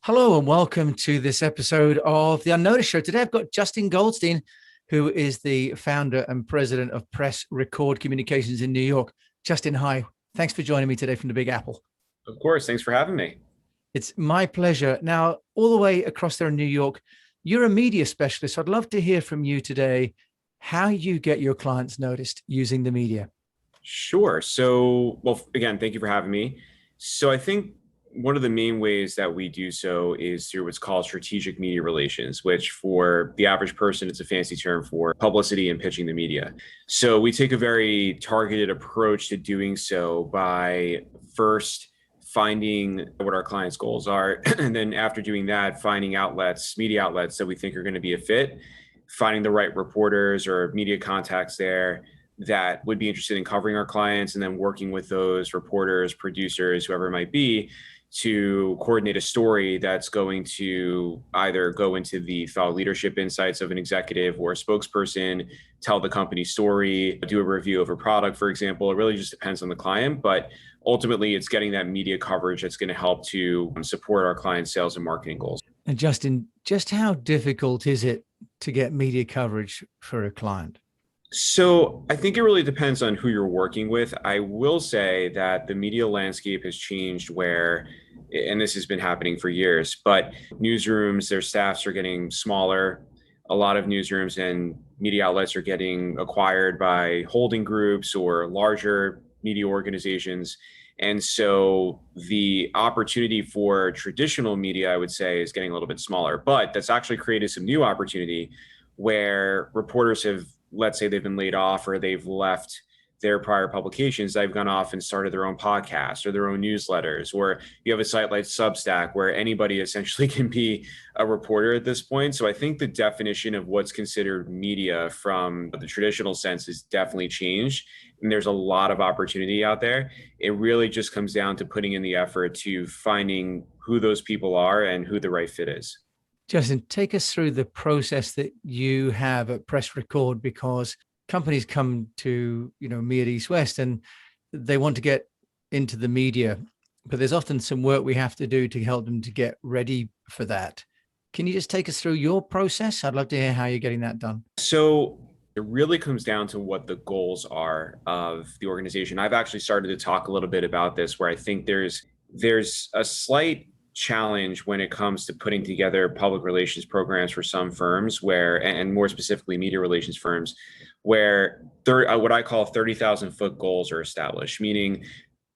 Hello and welcome to this episode of the UnNoticed Show. Today I've got Justin Goldstein, who is the founder and president of Press Record Communications in New York. Justin, hi. Thanks for joining me today from the Big Apple. Of course. Thanks for having me. It's my pleasure. Now, all the way across there in New York, you're a media specialist. So I'd love to hear from you today how you get your clients noticed using the media. Sure. Again, thank you for having me. So I think one of the main ways that we do so is through what's called strategic media relations, which for the average person, it's a fancy term for publicity and pitching the media. So we take a very targeted approach to doing so by first finding what our clients' goals are. And then after doing that, finding media outlets that we think are going to be a fit, finding the right reporters or media contacts there that would be interested in covering our clients, and then working with those reporters, producers, whoever it might be, to coordinate a story that's going to either go into the thought leadership insights of an executive or a spokesperson, tell the company story, do a review of a product, for example. It really just depends on the client, but ultimately it's getting that media coverage that's going to help to support our clients' sales and marketing goals. And Justin, just how difficult is it to get media coverage for a client? So I think it really depends on who you're working with. I will say that the media landscape has changed and this has been happening for years, but newsrooms, their staffs are getting smaller. A lot of newsrooms and media outlets are getting acquired by holding groups or larger media organizations. And so the opportunity for traditional media, I would say, is getting a little bit smaller, but that's actually created some new opportunity where reporters have, let's say they've been laid off or they've left their prior publications, they've gone off and started their own podcasts or their own newsletters, or you have a site like Substack where anybody essentially can be a reporter at this point. So I think the definition of what's considered media from the traditional sense has definitely changed. And there's a lot of opportunity out there. It really just comes down to putting in the effort to finding who those people are and who the right fit is. Justin, take us through the process that you have at Press Record, because companies come to, me at East West and they want to get into the media, but there's often some work we have to do to help them to get ready for that. Can you just take us through your process? I'd love to hear how you're getting that done. So it really comes down to what the goals are of the organization. I've actually started to talk a little bit about this, where I think there's a slight challenge when it comes to putting together public relations programs for some firms and more specifically media relations firms, where what I call 30,000 foot goals are established, meaning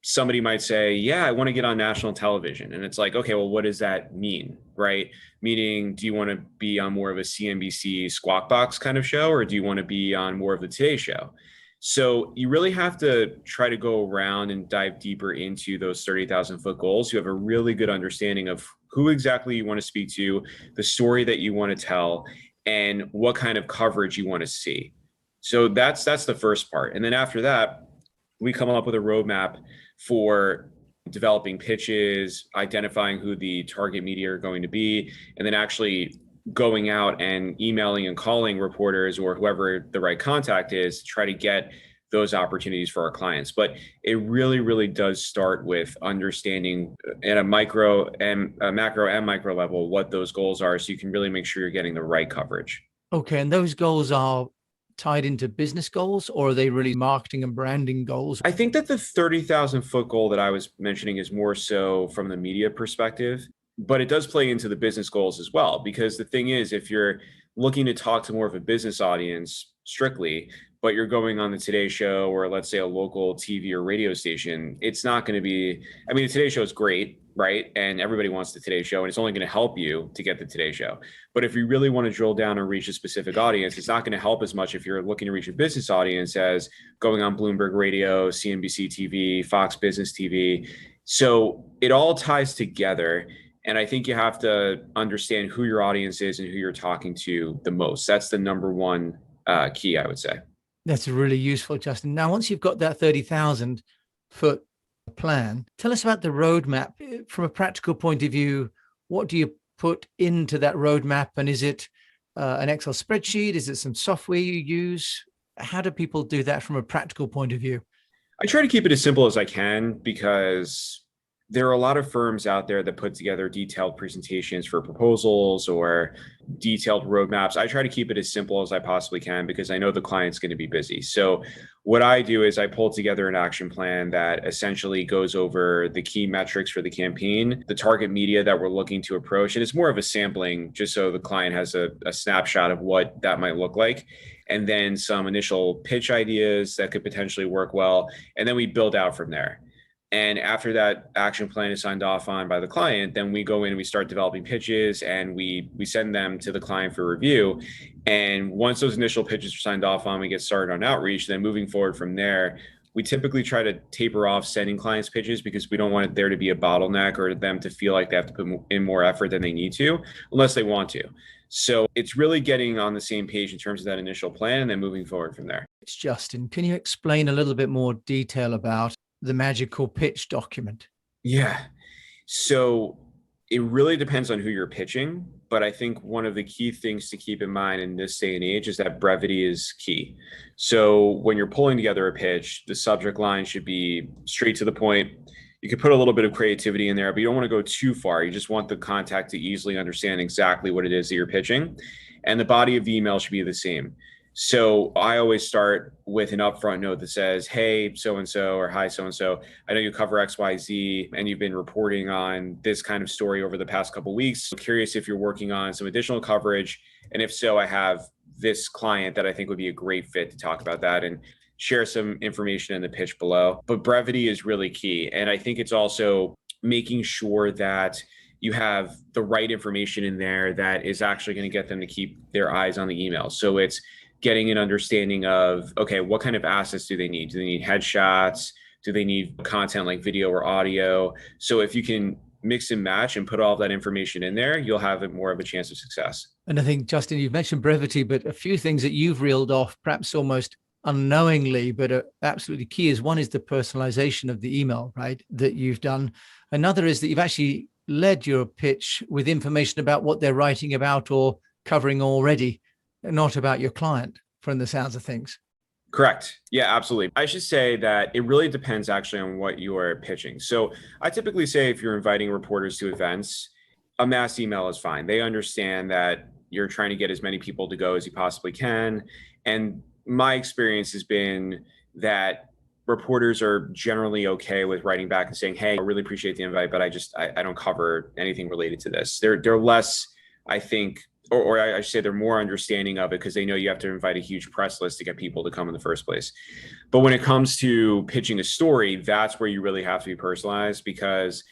somebody might say, yeah, I want to get on national television. And it's like, okay, well, what does that mean, right? Meaning, do you want to be on more of a CNBC Squawk Box kind of show, or do you want to be on more of the Today Show? So you really have to try to go around and dive deeper into those 30,000 foot goals. You have a really good understanding of who exactly you want to speak to, the story that you want to tell, and what kind of coverage you want to see. So that's the first part. And then after that, we come up with a roadmap for developing pitches, identifying who the target media are going to be, and then actually going out and emailing and calling reporters or whoever the right contact is to try to get those opportunities for our clients. But it really, really does start with understanding at a macro and micro level what those goals are, so you can really make sure you're getting the right coverage. Okay, and those goals are tied into business goals, or are they really marketing and branding goals? I think that the 30,000 foot goal that I was mentioning is more so from the media perspective, but it does play into the business goals as well. Because the thing is, if you're looking to talk to more of a business audience strictly, but you're going on the Today Show or let's say a local TV or radio station, it's not going to be, the Today Show is great, right? And everybody wants the Today Show, and it's only going to help you to get the Today Show. But if you really want to drill down and reach a specific audience, it's not going to help as much if you're looking to reach a business audience as going on Bloomberg Radio, CNBC TV, Fox Business TV. So it all ties together. And I think you have to understand who your audience is and who you're talking to the most. That's the number one key, I would say. That's really useful, Justin. Now, once you've got that 30,000 foot plan, tell us about the roadmap. From a practical point of view, what do you put into that roadmap? And is it an Excel spreadsheet? Is it some software you use? How do people do that from a practical point of view? I try to keep it as simple as I can, because there are a lot of firms out there that put together detailed presentations for proposals or detailed roadmaps. I try to keep it as simple as I possibly can because I know the client's going to be busy. So what I do is I pull together an action plan that essentially goes over the key metrics for the campaign, the target media that we're looking to approach. And it's more of a sampling just so the client has a snapshot of what that might look like. And then some initial pitch ideas that could potentially work well. And then we build out from there. And after that action plan is signed off on by the client, then we go in and we start developing pitches and we send them to the client for review. And once those initial pitches are signed off on, we get started on outreach. Then moving forward from there, we typically try to taper off sending clients pitches because we don't want there to be a bottleneck or them to feel like they have to put in more effort than they need to, unless they want to. So it's really getting on the same page in terms of that initial plan and then moving forward from there. It's Justin. Can you explain a little bit more detail about the magical pitch document? Yeah. So it really depends on who you're pitching. But I think one of the key things to keep in mind in this day and age is that brevity is key. So when you're pulling together a pitch, the subject line should be straight to the point. You could put a little bit of creativity in there, but you don't want to go too far. You just want the contact to easily understand exactly what it is that you're pitching. And the body of the email should be the same. So I always start with an upfront note that says, hey, so-and-so, or hi, so-and-so, I know you cover XYZ and you've been reporting on this kind of story over the past couple of weeks. I'm curious if you're working on some additional coverage. And if so, I have this client that I think would be a great fit to talk about that and share some information in the pitch below. But brevity is really key. And I think it's also making sure that you have the right information in there that is actually going to get them to keep their eyes on the email. So it's getting an understanding of, okay, what kind of assets do they need? Do they need headshots? Do they need content like video or audio? So if you can mix and match and put all of that information in there, you'll have more of a chance of success. And I think, Justin, you've mentioned brevity, but a few things that you've reeled off, perhaps almost unknowingly, but absolutely key is one is the personalization of the email, right, that you've done. Another is that you've actually led your pitch with information about what they're writing about or covering already, not about your client, from the sounds of things. Correct. Yeah, absolutely. I should say that it really depends actually on what you are pitching. So I typically say if you're inviting reporters to events, a mass email is fine. They understand that you're trying to get as many people to go as you possibly can. And my experience has been that reporters are generally okay with writing back and saying, hey, I really appreciate the invite, but I don't cover anything related to this. They're less, I think, or I should say they're more understanding of it because they know you have to invite a huge press list to get people to come in the first place. But when it comes to pitching a story, that's where you really have to be personalized, because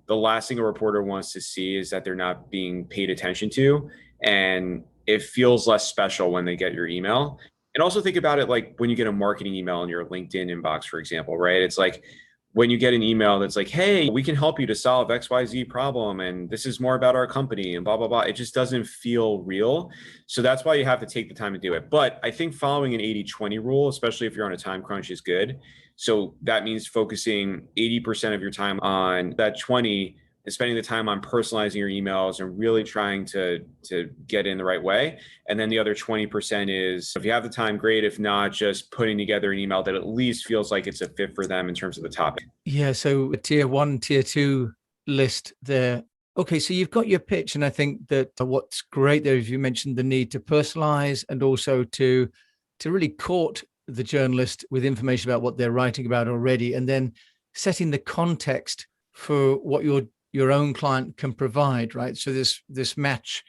the last thing a reporter wants to see is that they're not being paid attention to. And it feels less special when they get your email. And also think about it like when you get a marketing email in your LinkedIn inbox, for example, right? It's like when you get an email that's like, hey, we can help you to solve XYZ problem, and this is more about our company and blah, blah, blah. It just doesn't feel real. So that's why you have to take the time to do it. But I think following an 80-20 rule, especially if you're on a time crunch, is good. So that means focusing 80% of your time on that 20, and spending the time on personalizing your emails and really trying to get in the right way. And then the other 20% is, if you have the time, great. If not, just putting together an email that at least feels like it's a fit for them in terms of the topic. Yeah. So a tier 1, tier 2 list there. Okay. So you've got your pitch. And I think that what's great there is you mentioned the need to personalize and also to really court the journalist with information about what they're writing about already, and then setting the context for what your own client can provide, right? So this match,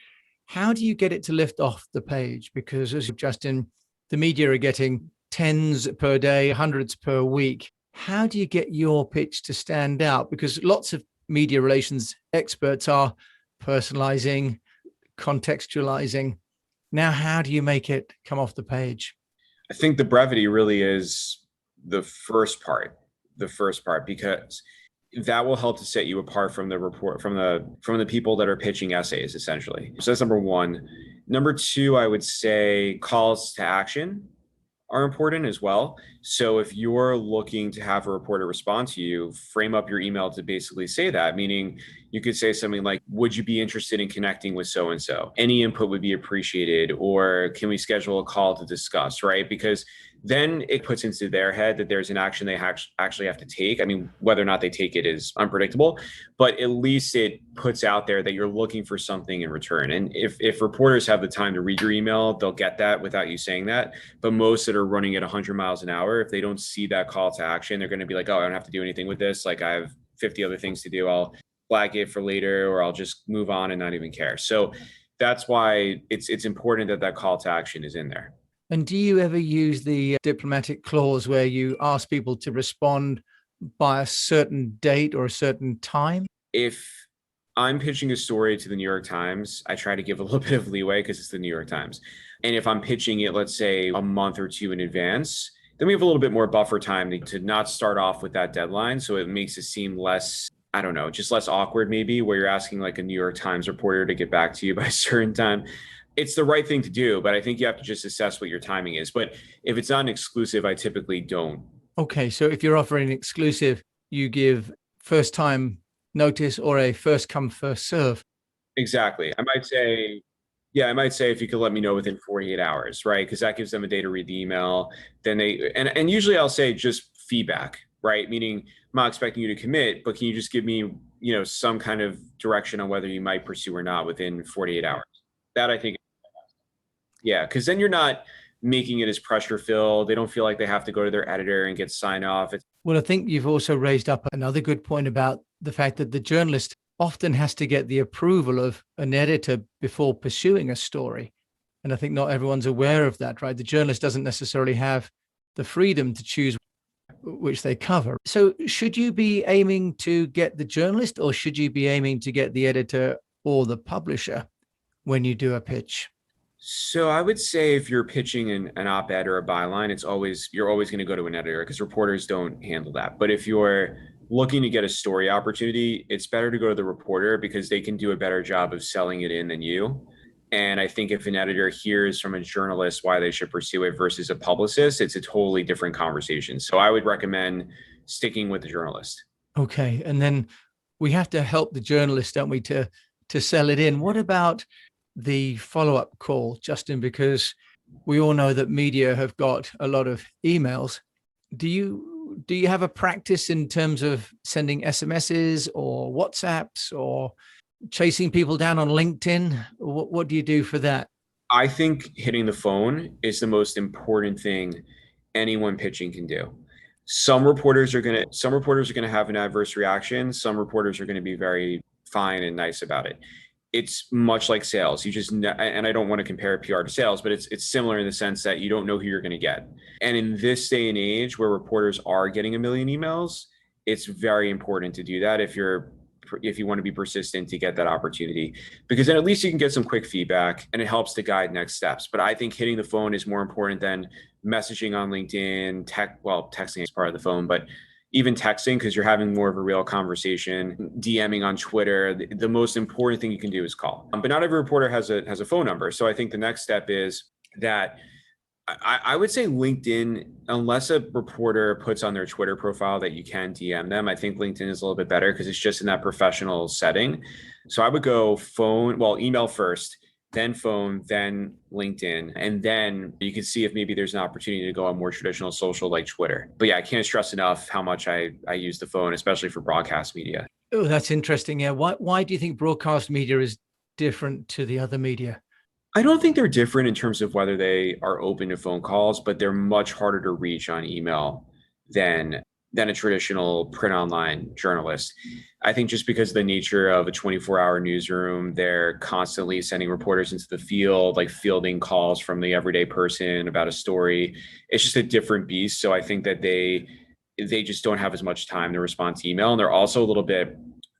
how do you get it to lift off the page? Because as Justin, the media are getting tens per day, hundreds per week. How do you get your pitch to stand out? Because lots of media relations experts are personalizing, contextualizing. Now, how do you make it come off the page? I think the brevity really is the first part, because that will help to set you apart from the report, from the people that are pitching essays, essentially. So that's number one. Number two, I would say calls to action are important as well. So if you're looking to have a reporter respond to you, frame up your email to basically say that, meaning You could say something like, would you be interested in connecting with so and so? Any input would be appreciated. Or can we schedule a call to discuss, right? Because then it puts into their head that there's an action they actually have to take. I mean, whether or not they take it is unpredictable, but at least it puts out there that you're looking for something in return. And if reporters have the time to read your email, they'll get that without you saying that. But most that are running at 100 miles an hour, if they don't see that call to action, they're going to be like, oh, I don't have to do anything with this. Like, I have 50 other things to do. I'll flag it for later, or I'll just move on and not even care. So that's why it's important that that call to action is in there. And do you ever use the diplomatic clause where you ask people to respond by a certain date or a certain time? If I'm pitching a story to the New York Times, I try to give a little bit of leeway because it's the New York Times. And if I'm pitching it, let's say a month or two in advance, then we have a little bit more buffer time to not start off with that deadline. So it makes it seem less, I don't know, just less awkward maybe, where you're asking like a New York Times reporter to get back to you by a certain time. It's the right thing to do, but I think you have to just assess what your timing is. But if it's not an exclusive, I typically don't. Okay, so if you're offering an exclusive, you give first time notice or a first come, first serve. Exactly. I might say if you could let me know within 48 hours, right? Because that gives them a day to read the email. Then and usually I'll say just feedback, right? Meaning I'm not expecting you to commit, but can you just give me, some kind of direction on whether you might pursue or not within 48 hours? That I think, yeah, because then you're not making it as pressure filled. They don't feel like they have to go to their editor and get sign off. Well, I think you've also raised up another good point about the fact that the journalist often has to get the approval of an editor before pursuing a story. And I think not everyone's aware of that, right? The journalist doesn't necessarily have the freedom to choose which they cover. So should you be aiming to get the journalist, or should you be aiming to get the editor or the publisher when you do a pitch? So I would say if you're pitching an op-ed or a byline, you're always going to go to an editor because reporters don't handle that. But if you're looking to get a story opportunity, it's better to go to the reporter because they can do a better job of selling it in than you. And I think if an editor hears from a journalist why they should pursue it versus a publicist, it's a totally different conversation. So I would recommend sticking with the journalist. Okay. And then we have to help the journalist, don't we, to sell it in. What about the follow-up call, Justin? Because we all know that media have got a lot of emails. Do you have a practice in terms of sending SMSs or WhatsApps or chasing people down on LinkedIn? What do you do for that? I think hitting the phone is the most important thing anyone pitching can do. Some reporters are gonna have an adverse reaction. Some reporters are going to be very fine and nice about it. It's much like sales. And I don't want to compare PR to sales, but it's similar in the sense that you don't know who you're going to get. And in this day and age where reporters are getting a million emails, it's very important to do that if you want to be persistent to get that opportunity, because then at least you can get some quick feedback and it helps to guide next steps. But I think hitting the phone is more important than messaging on LinkedIn, texting is part of the phone, but even texting, because you're having more of a real conversation, DMing on Twitter. The most important thing you can do is call. But not every reporter has a phone number. So I think the next step is that I would say LinkedIn, unless a reporter puts on their Twitter profile that you can DM them, I think LinkedIn is a little bit better because it's just in that professional setting. So I would go email first, then phone, then LinkedIn, and then you can see if maybe there's an opportunity to go on more traditional social like Twitter. But yeah, I can't stress enough how much I use the phone, especially for broadcast media. Oh, that's interesting. Yeah. Why do you think broadcast media is different to the other media? I don't think they're different in terms of whether they are open to phone calls, but they're much harder to reach on email than a traditional print online journalist. I think just because of the nature of a 24-hour newsroom, they're constantly sending reporters into the field, like fielding calls from the everyday person about a story. It's just a different beast. So I think that they just don't have as much time to respond to email. And they're also a little bit,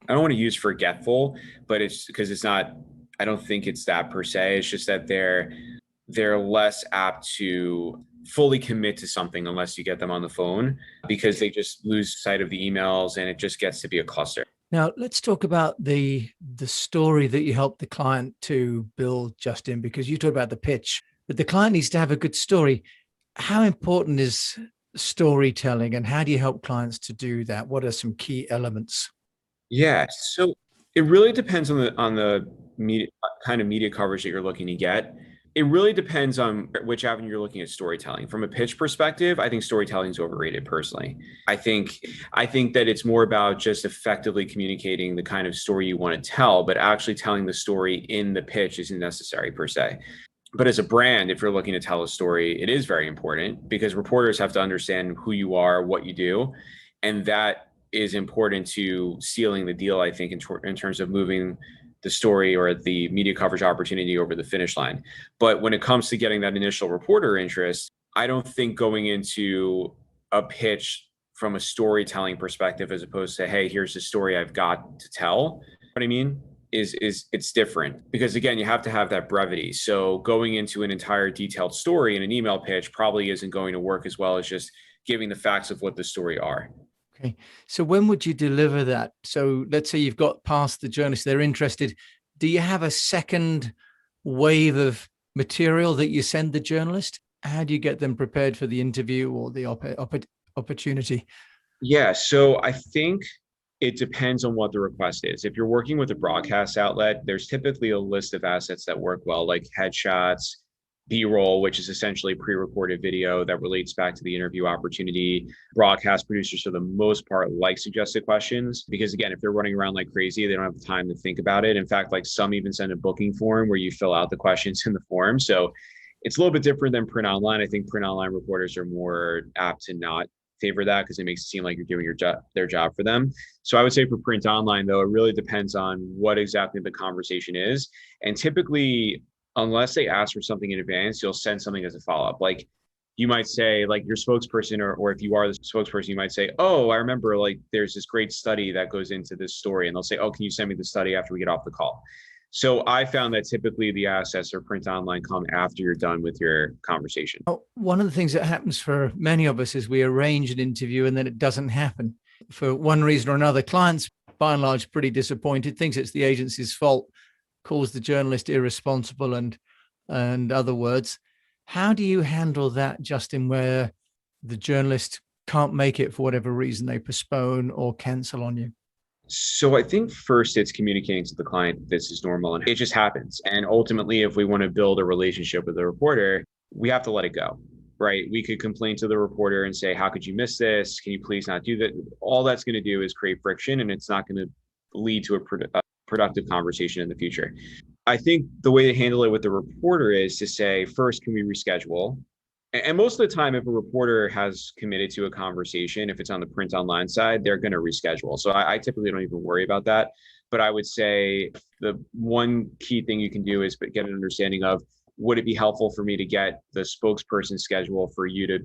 I don't want to use forgetful, but it's because it's not, I don't think it's that per se. It's just that they're less apt to fully commit to something unless you get them on the phone, because they just lose sight of the emails and it just gets to be a cluster. Now, let's talk about the story that you help the client to build, Justin, because you talked about the pitch, but the client needs to have a good story. How important is storytelling, and how do you help clients to do that? What are some key elements? Yeah. So It really depends on the media, kind of media coverage that you're looking to get. It really depends on which avenue you're looking at storytelling. From a pitch perspective, I think storytelling is overrated personally. I think I think that it's more about just effectively communicating the kind of story you want to tell, but actually telling the story in the pitch isn't necessary per se. But as a brand, if you're looking to tell a story, it is very important because reporters have to understand who you are, what you do, and that is important to sealing the deal, I think, in terms of moving the story or the media coverage opportunity over the finish line. But when it comes to getting that initial reporter interest, I don't think going into a pitch from a storytelling perspective, as opposed to, hey, here's the story I've got to tell. What I mean is it's different because again, you have to have that brevity. So going into an entire detailed story in an email pitch probably isn't going to work as well as just giving the facts of what the story are. Okay. So when would you deliver that? So let's say you've got past the journalists, they're interested. Do you have a second wave of material that you send the journalist? How do you get them prepared for the interview or the opportunity? Yeah, so I think it depends on what the request is. If you're working with a broadcast outlet, there's typically a list of assets that work well, like headshots, B-roll, which is essentially pre-recorded video that relates back to the interview opportunity. Broadcast producers, for the most part, like suggested questions because, again, if they're running around like crazy, they don't have the time to think about it. In fact, like some even send a booking form where you fill out the questions in the form. So it's a little bit different than print online. I think print online reporters are more apt to not favor that because it makes it seem like you're doing their job for them. So I would say for print online, though, it really depends on what exactly the conversation is. And typically, unless they ask for something in advance, you'll send something as a follow-up. Like you might say, like your spokesperson, or if you are the spokesperson, you might say, oh, I remember like there's this great study that goes into this story. And they'll say, oh, can you send me the study after we get off the call? So I found that typically the assets or print online come after you're done with your conversation. One of the things that happens for many of us is we arrange an interview and then it doesn't happen for one reason or another. Clients, by and large, pretty disappointed, thinks it's the agency's fault, calls the journalist irresponsible and other words. How do you handle that, Justin, where the journalist can't make it for whatever reason, they postpone or cancel on you? So I think first it's communicating to the client this is normal and it just happens. And ultimately, if we want to build a relationship with the reporter, we have to let it go, right? We could complain to the reporter and say, how could you miss this? Can you please not do that? All that's going to do is create friction and it's not going to lead to a productive conversation in the future. I think the way to handle it with the reporter is to say, first, can we reschedule? And most of the time, if a reporter has committed to a conversation, if it's on the print online side, they're going to reschedule. So I typically don't even worry about that. But I would say the one key thing you can do is get an understanding of, would it be helpful for me to get the spokesperson schedule for you to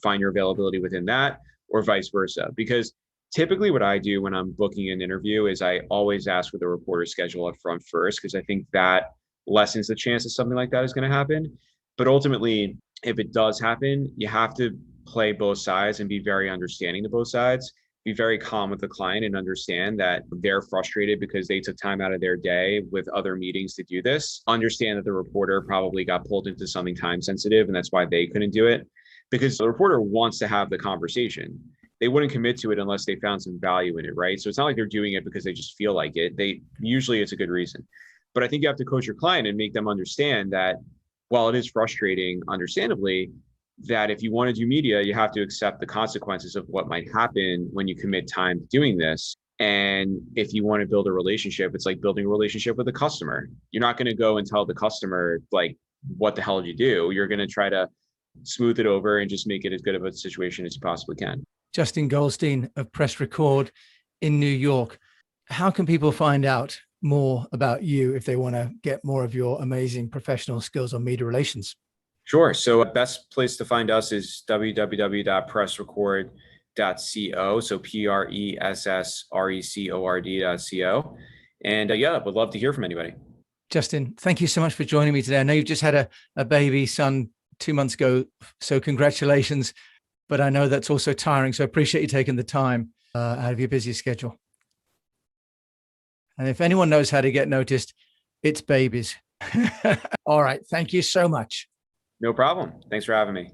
find your availability within that, or vice versa? Because typically what I do when I'm booking an interview is I always ask for the reporter schedule up front first, because I think that lessens the chance that something like that is going to happen. But ultimately, if it does happen, you have to play both sides and be very understanding to both sides. Be very calm with the client and understand that they're frustrated because they took time out of their day with other meetings to do this. Understand that the reporter probably got pulled into something time sensitive and that's why they couldn't do it, because the reporter wants to have the conversation. They wouldn't commit to it unless they found some value in it, right? So it's not like they're doing it because they just feel like it. Usually it's a good reason. But I think you have to coach your client and make them understand that while it is frustrating, understandably, that if you want to do media, you have to accept the consequences of what might happen when you commit time to doing this. And if you want to build a relationship, it's like building a relationship with a customer. You're not going to go and tell the customer, like, what the hell did you do? You're going to try to smooth it over and just make it as good of a situation as you possibly can. Justin Goldstein of Press Record in New York. How can people find out more about you if they want to get more of your amazing professional skills on media relations? Sure. So best place to find us is www.pressrecord.co. So PRESSRECORD.co. And yeah, would love to hear from anybody. Justin, thank you so much for joining me today. I know you've just had a baby son 2 months ago, so congratulations. But I know that's also tiring, so I appreciate you taking the time out of your busy schedule. And if anyone knows how to get noticed, it's babies. All right. Thank you so much. No problem. Thanks for having me.